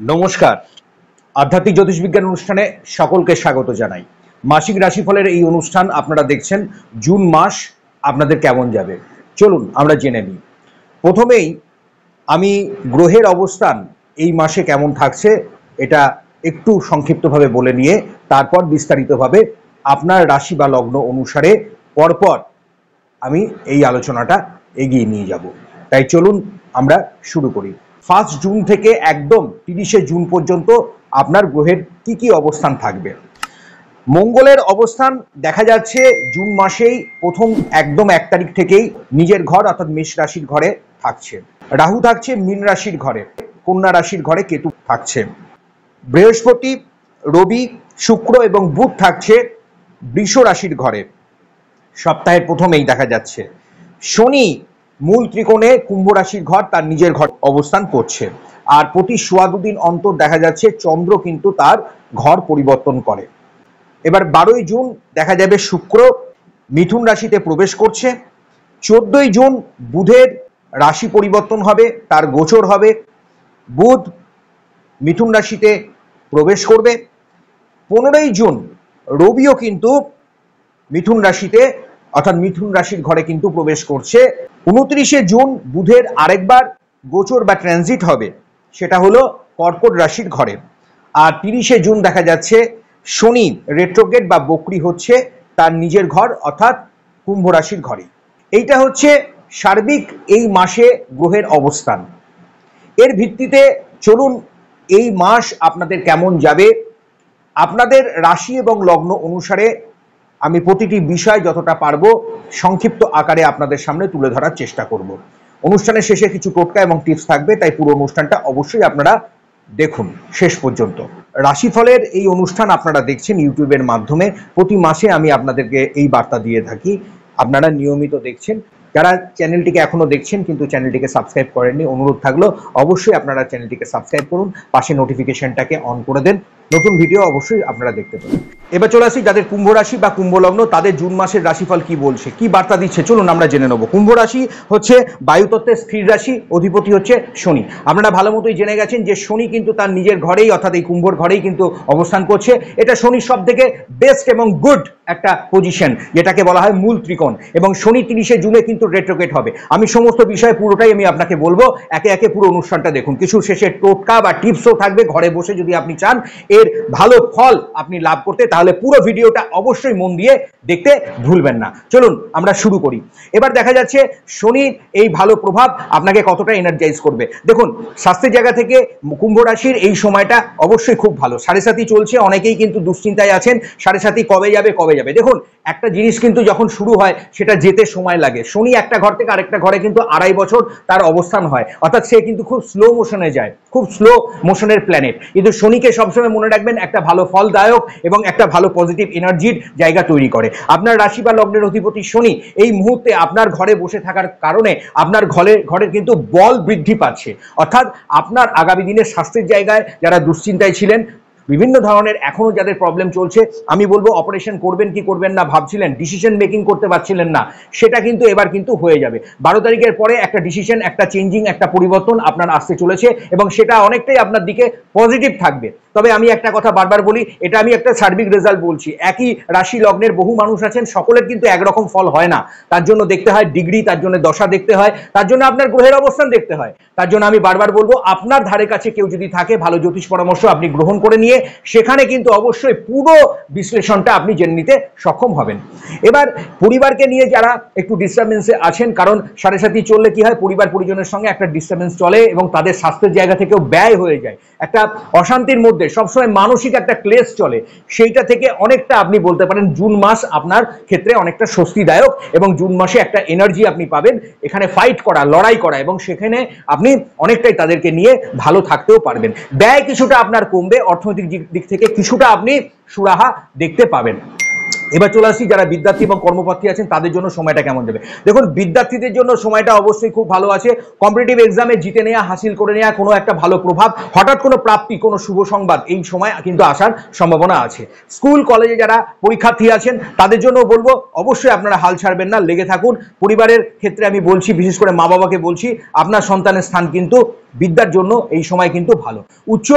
নমস্কার। আধ্যাত্মিক জ্যোতিষবিজ্ঞান অনুষ্ঠানে সকলকে স্বাগত জানাই। মাসিক রাশিফলের এই অনুষ্ঠান আপনারা দেখছেন। জুন মাস আপনাদের কেমন যাবে চলুন আমরা জেনে নিই। প্রথমেই আমি গ্রহের অবস্থান এই মাসে কেমন থাকছে এটা একটু সংক্ষিপ্তভাবে বলে নিয়ে তারপর বিস্তারিতভাবে আপনার রাশি বা লগ্ন অনুসারে পরপর আমি এই আলোচনাটা এগিয়ে নিয়ে যাব। তাই চলুন আমরা শুরু করি। 1 জুন থেকে একদম 30 জুন পর্যন্ত আপনার গ্রহের কি কি অবস্থান থাকবে। মঙ্গলের অবস্থান দেখা যাচ্ছে জুন মাসেই প্রথম একদম 1 তারিখ থেকেই নিজের ঘর অর্থাৎ মেষ রাশির ঘরে থাকছে। রাহু থাকছে মীন রাশির ঘরে, কন্যা রাশির ঘরে কেতু থাকছে। বৃহস্পতি, রবি, শুক্র এবং বুধ থাকছে বৃষ রাশির ঘরে সপ্তাহের প্রথমেই দেখা যাচ্ছে। শনি মূল ত্রিকোণে কুম্ভ রাশির ঘর তার নিজের ঘর অবস্থান করছে। আর প্রতি সোয়া দুদিন অন্তর দেখা যাচ্ছে চন্দ্র কিন্তু তার ঘর পরিবর্তন করে। এবার 12ই জুন দেখা যাবে শুক্র মিথুন রাশিতে প্রবেশ করছে। 14ই জুন বুধের রাশি পরিবর্তন হবে, তার গোচর হবে। বুধ মিথুন রাশিতে প্রবেশ করবে। 15ই জুন রবিও কিন্তু মিথুন রাশিতে অর্থাৎ মিথুন রাশির ঘরে কিন্তু প্রবেশ করছে। 29শে জুন বুধের আরেকবার গোচর বা ট্রানজিট হবে, সেটা হলো কর্কট রাশির ঘরে। আর 30শে জুন দেখা যাচ্ছে শনি রেট্রোগ্রেড বা বক্রি হচ্ছে তার নিজের ঘর অর্থাৎ কুম্ভ রাশির ঘরে। এইটা হচ্ছে সার্বিক এই মাসে গ্রহের অবস্থান। এর ভিত্তিতে চলুন এই মাস আপনাদের কেমন যাবে আপনাদের রাশি এবং লগ্ন অনুসারে আমি প্রতিটি বিষয় যতটা পারবো সংক্ষিপ্ত আকারে আপনাদের সামনে তুলে ধরার চেষ্টা করব। অনুষ্ঠানের শেষে কিছু টোটকা এবং টিপস থাকবে, তাই পুরো অনুষ্ঠানটা অবশ্যই আপনারা দেখুন শেষ পর্যন্ত। রাশিফলের এই অনুষ্ঠান আপনারা দেখছেন ইউটিউবের মাধ্যমে। প্রতি মাসে আমি আপনাদেরকে এই বার্তা দিয়ে থাকি, আপনারা নিয়মিত দেখছেন। যারা চ্যানেলটিকে এখনো দেখছেন কিন্তু চ্যানেলটিকে সাবস্ক্রাইব করেননি, অনুরোধ থাকলো অবশ্যই আপনারা চ্যানেলটিকে সাবস্ক্রাইব করুন, পাশে নোটিফিকেশনটাকে অন করে দেন, নতুন ভিডিও অবশ্যই আপনারা দেখতে পাবেন। এবার চলে আসি যাদের কুম্ভ রাশি বা কুম্ভ লগ্ন তাদের জুন মাসের রাশিফল কি বলছে, কি বার্তা দিচ্ছে চলুন আমরা জেনে নেব। কুম্ভ রাশি হচ্ছে বায়ুতত্ত্বের স্থির রাশি, অধিপতি হচ্ছে শনি। আপনারা ভালো মতোই জেনে গেছেন যে শনি কিন্তু তার নিজের ঘরেই অর্থাৎ এই কুম্ভর ঘরেই কিন্তু অবস্থান করছে। এটা শনির সব থেকে বেস্ট এবং গুড একটা পজিশন, যেটাকে বলা হয় মূল ত্রিকোণ। এবং শনি 30শে জুনে কিন্তু রেট্রোগ্রেড হবে। আমি সমস্ত বিষয় পুরোটাই আমি আপনাকে বলবো, একে একে পুরো অনুষ্ঠানটা দেখুন। কিছু শেষে টোটকা বা টিপসও থাকবে ঘরে বসে যদি আপনি চান এর ভালো ফল আপনি লাভ করতে, তাহলে পুরো ভিডিওটা অবশ্যই মন দিয়ে দেখতে ভুলবেন না। চলুন আমরা শুরু করি। এবার দেখা যাচ্ছে শনির এই ভালো প্রভাব আপনাকে কতটা এনার্জাইজ করবে। দেখুন স্বাস্থ্যের জায়গা থেকে কুম্ভ রাশির এই সময়টা অবশ্যই খুব ভালো। 7.5 চলছে, অনেকেই কিন্তু দুশ্চিন্তায় আছেন 7.5 কবে যাবে কবে যাবে। দেখুন একটা জিনিস কিন্তু যখন শুরু হয় সেটা যেতে সময় লাগে। শনি একটা ঘর থেকে আরেকটা ঘরে কিন্তু 2.5 বছর তার অবস্থান হয়, অর্থাৎ সে কিন্তু খুব স্লো মোশনে যায়, খুব স্লো মোশনের প্ল্যানেট। কিন্তু শনিকে সবসময় মনে রাখবেন একটা ভালো ফলদায়ক এবং একটা ভালো পজিটিভ এনার্জির জায়গা তৈরি করে। আপনার রাশি বা লগ্নের অধিপতি শনি এই মুহূর্তে আপনার ঘরে বসে থাকার কারণে আপনার ঘরের কিন্তু বল বৃদ্ধি পাচ্ছে, অর্থাৎ আপনার আগামী দিনের স্বাস্থ্যের জায়গায় যারা দুশ্চিন্তায় ছিলেন, বিভিন্ন ধরনের এখনো যাদের প্রবলেম চলছে, আমি বলবো অপারেশন করবেন কি করবেন না ভাবছিলেন, ডিসিশন মেকিং করতে পারছিলেন না, সেটা কিন্তু এবার কিন্তু হয়ে যাবে। 12 তারিখের পরে একটা ডিসিশন, একটা চেঞ্জিং, একটা পরিবর্তন আপনার আসতে চলেছে এবং সেটা অনেকটাই আপনার দিকে পজিটিভ থাকবে। তবে আমি একটা কথা বারবার বলি, এটা আমি একটা সার্বিক রেজাল্ট বলছি। একই রাশি লগ্নের বহু মানুষ আছেন, সকলের কিন্তু একরকম ফল হয় না। তার জন্য দেখতে হয় ডিগ্রি, তার জন্য দশা দেখতে হয়, তার জন্য আপনার গ্রহের অবস্থান দেখতে হয়। তার জন্য আমি বারবার বলবো আপনার ধারে কাছে কেউ যদি থাকে ভালো জ্যোতিষ পরামর্শ আপনি গ্রহণ করে নিয়ে সেখানে কিন্তু অবশ্যই পুরো বিশ্লেষণটা আপনি জেনে নিতে সক্ষম হবেন। এবার পরিবারকে নিয়ে যারা একটু ডিস্টারবেন্সে আছেন, কারণ 7.5 চললে কি হয় পরিবার পরিজনের সঙ্গে একটা ডিস্টারবেন্স চলে এবং তাদের স্বাস্থ্যের জায়গা থেকেও ব্যয় হয়ে যায়, একটা অশান্তির মধ্যে সবসময় মানসিক একটা ক্লেশ চলে। সেইটা থেকে অনেকটা আপনি বলতে পারেন জুন মাস আপনার ক্ষেত্রে অনেকটা স্বস্তিদায়ক এবং জুন মাসে একটা এনার্জি আপনি পাবেন এখানে ফাইট করা, লড়াই করা, এবং সেখানে আপনি অনেকটাই তাদেরকে নিয়ে ভালো থাকতেও পারবেন। ব্যয় কিছুটা আপনার কমবে, অর্থনৈতিক দিক থেকে কিছুটা আপনি সুরাহা দেখতে পাবেন। এবার চলে আসি যারা বিদ্যার্থী এবং কর্মপ্রার্থী আছেন তাদের জন্য সময়টা কেমন যাবে। দেখুন, বিদ্যার্থীদের জন্য সময়টা অবশ্যই খুব ভালো আছে। কম্পিটিটিভ এক্সামে জিতে নেওয়া, হাসিল করে নেওয়া কোনো একটা ভালো প্রভাব, হঠাৎ কোনো প্রাপ্তি, কোনো শুভ সংবাদ এই সময় কিন্তু আসার সম্ভাবনা আছে। স্কুল কলেজে যারা পরীক্ষার্থী আছেন তাদের জন্য বলবো অবশ্যই আপনারা হাল ছাড়বেন না, লেগে থাকুন। পরিবারের ক্ষেত্রে আমি বলছি, বিশেষ করে মা বাবাকে বলছি, আপনার সন্তানের স্থান কিন্তু বিদ্যার জন্য এই সময় কিন্তু ভালো। উচ্চ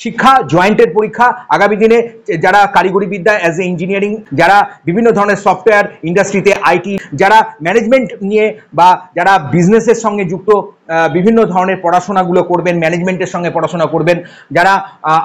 শিক্ষা, জয়েন্টের পরীক্ষা, আগামী দিনে যারা কারিগরি বিদ্যা অ্যাজ এ ইঞ্জিনিয়ারিং, যারা বিভিন্ন ধরনের সফটওয়্যার ইন্ডাস্ট্রিতে, আইটি, যারা ম্যানেজমেন্ট নিয়ে বা যারা বিজনেসের সঙ্গে যুক্ত বিভিন্ন ধরনের পড়াশোনাগুলো করবেন, ম্যানেজমেন্টের সঙ্গে পড়াশোনা করবেন, যারা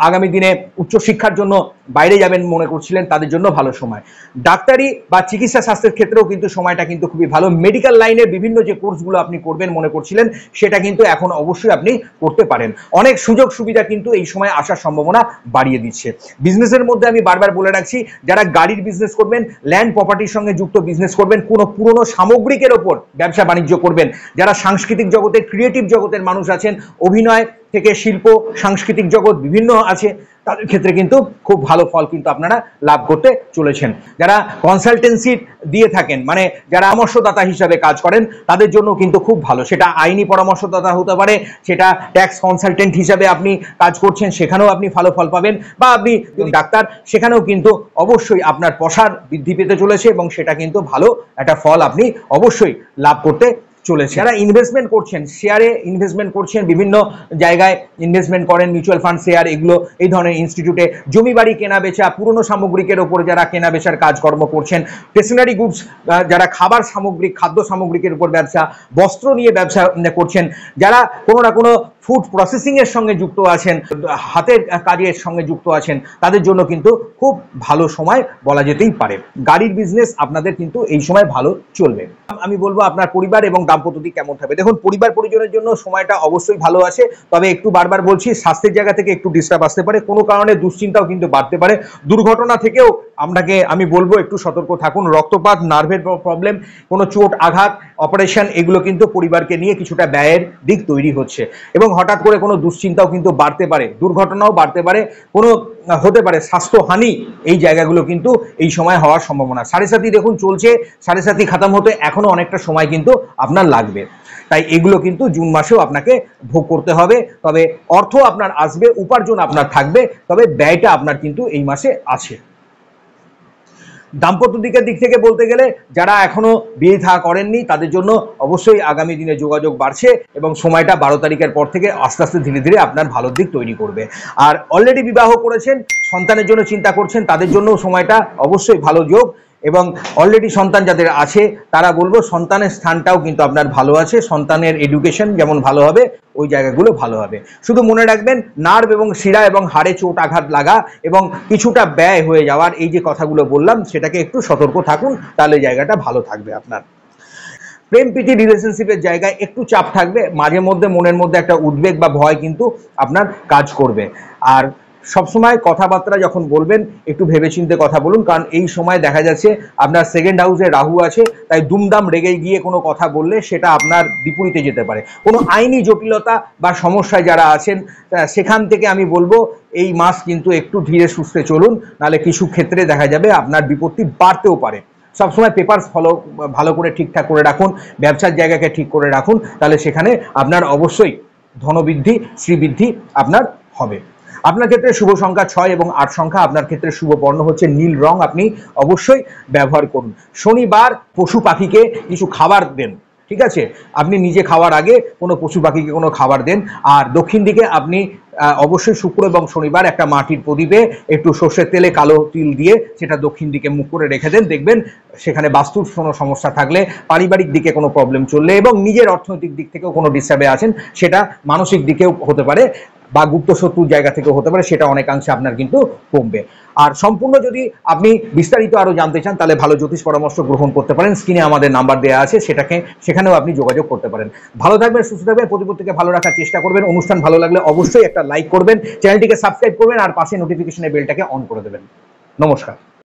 আগামী দিনে উচ্চশিক্ষার জন্য বাইরে যাবেন মনে করছিলেন তাদের জন্য ভালো সময়। ডাক্তারি বা চিকিৎসা স্বাস্থ্যের ক্ষেত্রেও কিন্তু সময়টা কিন্তু খুবই ভালো। মেডিকেল লাইনের বিভিন্ন যে কোর্সগুলো আপনি করবেন মনে করছিলেন সেটা কিন্তু এখন অবশ্যই আপনি করতে পারেন। অনেক সুযোগ সুবিধা কিন্তু এই সময় আসার সম্ভাবনা বাড়িয়ে দিচ্ছে। বিজনেসের মধ্যে আমি বারবার বলে রাখছি, যারা গাড়ির বিজনেস করবেন, ল্যান্ড প্রপার্টির সঙ্গে যুক্ত বিজনেস করবেন, কোনো পুরনো সামগ্রিকের ওপর ব্যবসা বাণিজ্য করবেন, যারা সাংস্কৃতিক জগতে, ক্রিয়েটিভ জগতের মানুষ আছেন, অভিনয় থেকে শিল্প, সাংস্কৃতিক জগৎ বিভিন্ন আছে, তাদের ক্ষেত্রে কিন্তু খুব ভালো ফল কিন্তু আপনারা লাভ করতে চলেছেন। যারা কনসালটেন্সি দিয়ে থাকেন, মানে যারা পরামর্শদাতা হিসাবে কাজ করেন, তাদের জন্য কিন্তু খুব ভালো। সেটা আইনি পরামর্শদাতা হতে পারে, সেটা ট্যাক্স কনসালটেন্ট হিসাবে আপনি কাজ করছেন, সেখানেও আপনি ভালো ফল পাবেন, বা আপনি ডাক্তার, সেখানেও কিন্তু অবশ্যই আপনার প্রসার বৃদ্ধি পেতে চলেছে এবং সেটা কিন্তু ভালো একটা ফল আপনি অবশ্যই লাভ করতে চলেছে। যারা ইনভেস্টমেন্ট করছেন, শেয়ারে ইনভেস্টমেন্ট করছেন, বিভিন্ন জায়গায় ইনভেস্টমেন্ট করেন, মিউচুয়াল ফান্ড, শেয়ার, এগুলো এই ধরনের ইনস্টিটিউটে, জমি বাড়ি কেনা বেচা, পুরনো সামগ্রিকের ওপর যারা কেনা বেচার কাজকর্ম করছেন, স্টেশনারি গুডস, যারা খাবার সামগ্রিক, খাদ্য সামগ্রিকের উপর ব্যবসা, বস্ত্র নিয়ে ব্যবসা করছেন, যারা কোনো না কোনো ফুড প্রসেসিং এর সঙ্গে যুক্ত আছেন, হাতের কাজের সঙ্গে যুক্ত আছেন, তাদের জন্য কিন্তু খুব ভালো সময় বলা যেতেই পারে। গাড়ির বিজনেস আপনাদের কিন্তু এই সময় ভালো চলবে। আমি বলবো আপনার পরিবার এবং দাম্পত্য দিক কেমন থাকবে। দেখুন, পরিবার পরিজনের জন্য সময়টা অবশ্যই ভালো আছে, তবে একটু বারবার বলছি, স্বাস্থ্যের জায়গা থেকে একটু ডিস্টার্ব আসতে পারে, কোনো কারণে দুশ্চিন্তাও কিন্তু বাড়তে পারে। দুর্ঘটনা থেকেও আপনাকে আমি বলবো একটু সতর্ক থাকুন। রক্তপাত, নার্ভের প্রবলেম, কোনো চোট আঘাত, অপারেশন, এগুলো কিন্তু পরিবারকে নিয়ে কিছুটা ব্যয়ের দিক তৈরি হচ্ছে, এবং হঠাৎ করে কোনো দুশ্চিন্তাও কিন্তু বাড়তে পারে, দুর্ঘটনাও বাড়তে পারে, কোনো হতে পারে স্বাস্থ্যহানি, এই জায়গাগুলো কিন্তু এই সময় হওয়ার সম্ভাবনা। 7.5 দেখুন চলছে, 7.5 খতম হতে এখনো অনেকটা সময় কিন্তু আপনার লাগবে, তাই এগুলো কিন্তু জুন মাসেও আপনাকে ভোগ করতে হবে। তবে অর্থ আপনার আসবে, উপার্জন আপনার থাকবে, তবে ব্যয়টা আপনার কিন্তু এই মাসে আছে। দাম্পত্য দিকের দিক থেকে বলতে গেলে, যারা এখনো বিয়ে থা করেননি তাদের জন্য অবশ্যই আগামী দিনে যোগাযোগ বাড়ছে, এবং সময়টা 12 তারিখের পর থেকে আস্তে আস্তে ধীরে ধীরে আপনার ভালো দিক তৈরি করবে। আর অলরেডি বিবাহ করেছেন, সন্তানের জন্য চিন্তা করছেন, তাদের জন্য সময়টা অবশ্যই ভালো যোগ, এবং অলরেডি সন্তান যাদের আছে তারা বলবো সন্তানের স্থানটাও কিন্তু আপনার ভালো আছে, সন্তানের এডুকেশন যেমন ভালো হবে, ওই জায়গাগুলো ভালো হবে। শুধু মনে রাখবেন, নার্ভ এবং শিরা এবং হাড়ে চোট আঘাত লাগা এবং কিছুটা ব্যয় হয়ে যাওয়ার, এই যে কথাগুলো বললাম, সেটাকে একটু সতর্ক থাকুন, তাহলে জায়গাটা ভালো থাকবে আপনার। প্রেম প্রীতি রিলেশনশিপের জায়গায় একটু চাপ থাকবে, মাঝে মধ্যে মনের মধ্যে একটা উদ্বেগ বা ভয় কিন্তু আপনার কাজ করবে। আর সবসময় কথাবার্তা যখন বলবেন একটু ভেবেচিন্তে কথা বলুন, কারণ এই সময় দেখা যাচ্ছে আপনার সেকেন্ড হাউসে রাহু আছে, তাই দুমদাম রেগে গিয়ে কোনো কথা বললে সেটা আপনার বিপরীতে যেতে পারে। কোনো আইনি জটিলতা বা সমস্যায় যারা আছেন, সেখান থেকে আমি বলবো এই মাস কিন্তু একটু ধীরে সুস্থে চলুন, নাহলে কিছু ক্ষেত্রে দেখা যাবে আপনার বিপত্তি বাড়তেও পারে। সবসময় পেপারস ভালো করে ঠিকঠাক করে রাখুন, ব্যবসার জায়গাকে ঠিক করে রাখুন, তাহলে সেখানে আপনার অবশ্যই ধনবৃদ্ধি, শ্রীবৃদ্ধি আপনার হবে। আপনার ক্ষেত্রে শুভ সংখ্যা 6 এবং 8 সংখ্যা, আপনার ক্ষেত্রে শুভ বর্ণ হচ্ছে নীল রং, আপনি অবশ্যই ব্যবহার করুন। শনিবার পশু পাখিকে কিছু খাবার দেন, ঠিক আছে? আপনি নিজে খাওয়ার আগে কোনো পশু পাখিকে কোনো খাবার দেন। আর দক্ষিণ দিকে আপনি অবশ্যই শুক্র এবং শনিবার একটা মাটির প্রদীপে একটু সর্ষের তেলে কালো তিল দিয়ে সেটা দক্ষিণ দিকে মুখ করে রেখে দেন, দেখবেন সেখানে বাস্তুর কোনো সমস্যা থাকলে, পারিবারিক দিকে কোনো প্রবলেম চললে, এবং নিজের অর্থনৈতিক দিক থেকেও কোনো ডিস্টার্বে আছেন, সেটা মানসিক দিকেও হতে পারে বা গুপ্ত শত্রুর জায়গা থেকে হতে পারে, সেটা অনেকাংশে আপনার কিন্তু কমবে। আর সম্পূর্ণ যদি আপনি বিস্তারিত আরো জানতে চান, তাহলে ভালো জ্যোতিষ পরামর্শ গ্রহণ করতে পারেন, স্ক্রিনে আমাদের নাম্বার দেওয়া আছে, সেখানেও আপনি যোগাযোগ করতে পারেন। ভালো থাকবেন, সুস্থ থাকবেন, প্রতিপত্তিকে ভালো রাখার চেষ্টা করবেন। অনুষ্ঠান ভালো লাগলে অবশ্যই একটা লাইক করবেন, চ্যানেলটিকে সাবস্ক্রাইব করবেন, আর পাশে নোটিফিকেশনের বেলটাকে অন করে দেবেন। নমস্কার।